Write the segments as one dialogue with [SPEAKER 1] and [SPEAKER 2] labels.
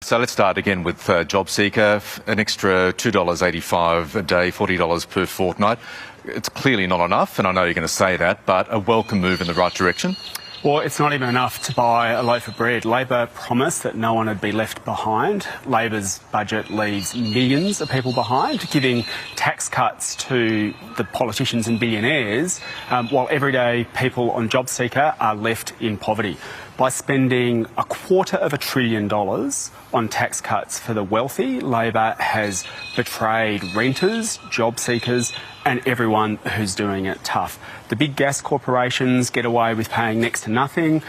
[SPEAKER 1] So let's start again with JobSeeker, an extra $2.85 a day, $40 per fortnight. It's clearly not enough, and I know you're going to say that, but a welcome move in the right direction.
[SPEAKER 2] Well, it's not even enough to buy a loaf of bread. Labor promised that no one would be left behind. Labor's budget leaves millions of people behind, giving tax cuts to the politicians and billionaires, while everyday people on JobSeeker are left in poverty. By spending $250 billion on tax cuts for the wealthy, Labor has betrayed renters, job seekers and everyone who's doing it tough. The big gas corporations get away with paying next to nothing.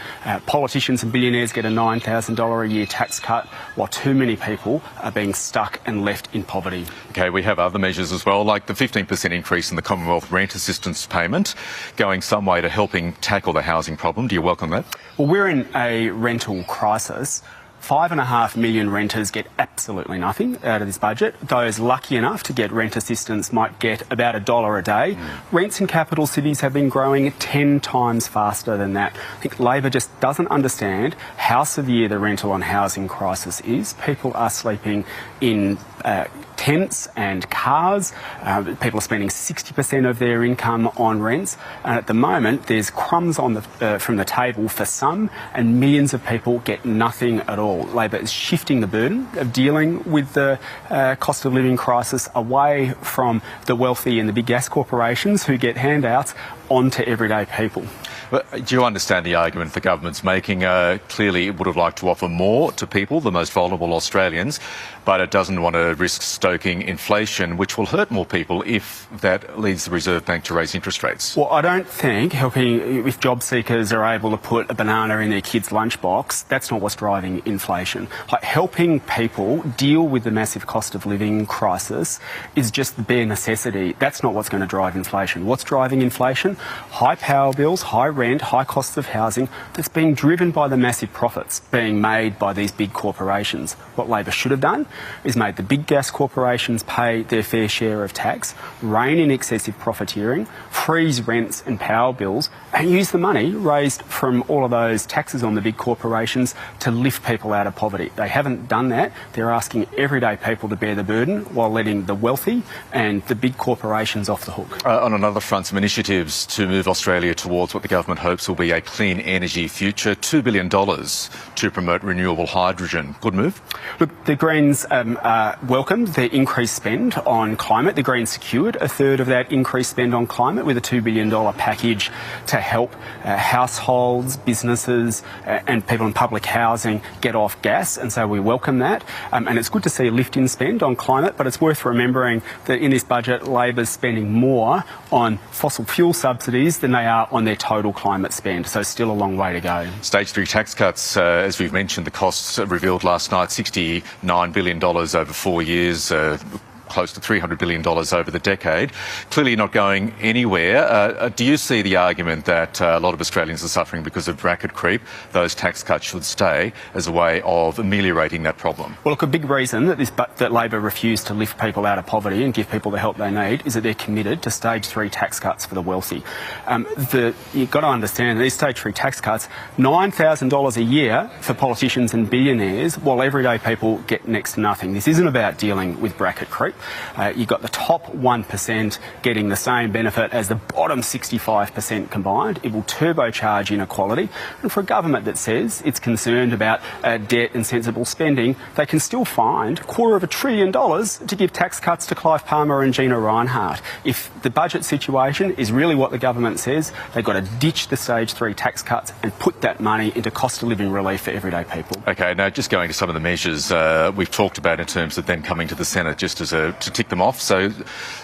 [SPEAKER 2] Politicians and billionaires get a $9,000 a year tax cut, while too many people are being stuck and left in poverty.
[SPEAKER 1] OK, we have other measures as well, like the 15% increase in the Commonwealth rent assistance payment, going some way to helping tackle the housing problem. Do you welcome that?
[SPEAKER 2] Well, we're in a rental crisis. 5.5 million renters get absolutely nothing out of this budget. Those lucky enough to get rent assistance might get about $1 a day. Rents in capital cities have been growing 10 times faster than that. I think Labor just doesn't understand how severe the rental and housing crisis is. People are sleeping in tents and cars. People are spending 60% of their income on rents. And at the moment, there's crumbs on from the table for some, and millions of people get nothing at all. Labor is shifting the burden of dealing with the cost of living crisis away from the wealthy and the big gas corporations who get handouts onto everyday people.
[SPEAKER 1] But do you understand the argument the government's making? Clearly it would have liked to offer more to people, the most vulnerable Australians, but it doesn't want to risk stoking inflation, which will hurt more people if that leads the Reserve Bank to raise interest rates.
[SPEAKER 2] Well, I don't think helping if job seekers are able to put a banana in their kid's lunchbox, that's not what's driving inflation. Like, helping people deal with the massive cost of living crisis is just the bare necessity. That's not what's going to drive inflation. What's driving inflation? High power bills, high rent, high costs of housing that's being driven by the massive profits being made by these big corporations. What Labor should have done is made the big gas corporations pay their fair share of tax, rein in excessive profiteering, freeze rents and power bills, and use the money raised from all of those taxes on the big corporations to lift people out of poverty. They haven't done that. They're asking everyday people to bear the burden while letting the wealthy and the big corporations off the hook.
[SPEAKER 1] On another front, some initiatives to move Australia towards what the government hopes will be a clean energy future. $2 billion to promote renewable hydrogen. Good move?
[SPEAKER 2] Look, the Greens welcomed the increased spend on climate. The Greens secured a third of that increased spend on climate with a $2 billion package to help households, businesses and people in public housing get off gas, and so we welcome that. And it's good to see a lift in spend on climate, but it's worth remembering that in this budget, Labor's spending more on fossil fuel subsidies than they are on their total climate spend, so still a long way to go.
[SPEAKER 1] Stage 3 tax cuts, as we've mentioned, the costs revealed last night, $69 billion over 4 years, close to $300 billion over the decade, clearly not going anywhere. Do you see the argument that a lot of Australians are suffering because of bracket creep? Those tax cuts should stay as a way of ameliorating that problem.
[SPEAKER 2] Well, look, a big reason that Labor refused to lift people out of poverty and give people the help they need is that they're committed to stage 3 tax cuts for the wealthy. You've got to understand these stage 3 tax cuts, $9,000 a year for politicians and billionaires, while everyday people get next to nothing. This isn't about dealing with bracket creep. You've got the top 1% getting the same benefit as the bottom 65% combined. It will turbocharge inequality. And for a government that says it's concerned about debt and sensible spending, they can still find $250 billion to give tax cuts to Clive Palmer and Gina Rinehart. If the budget situation is really what the government says, they've got to ditch the stage 3 tax cuts and put that money into cost of living relief for everyday people.
[SPEAKER 1] OK, now just going to some of the measures we've talked about in terms of then coming to the Senate just as to tick them off. So,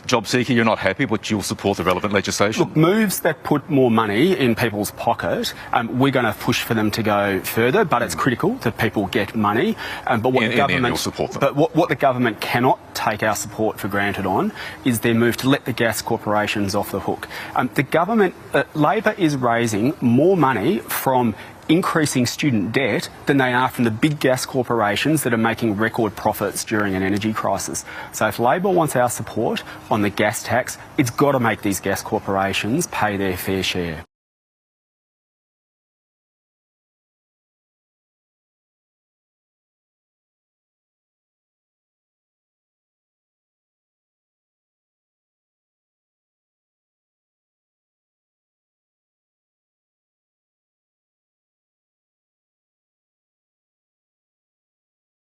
[SPEAKER 1] JobSeeker, you're not happy, but you'll support the relevant legislation?
[SPEAKER 2] Look, moves that put more money in people's pocket, we're going to push for them to go further, but it's critical that people get money. But what the government,
[SPEAKER 1] you'll support them.
[SPEAKER 2] But what the government cannot take our support for granted on is their move to let the gas corporations off the hook. The government, Labor is raising more money from increasing student debt than they are from the big gas corporations that are making record profits during an energy crisis. So if Labor wants our support on the gas tax, it's got to make these gas corporations pay their fair share.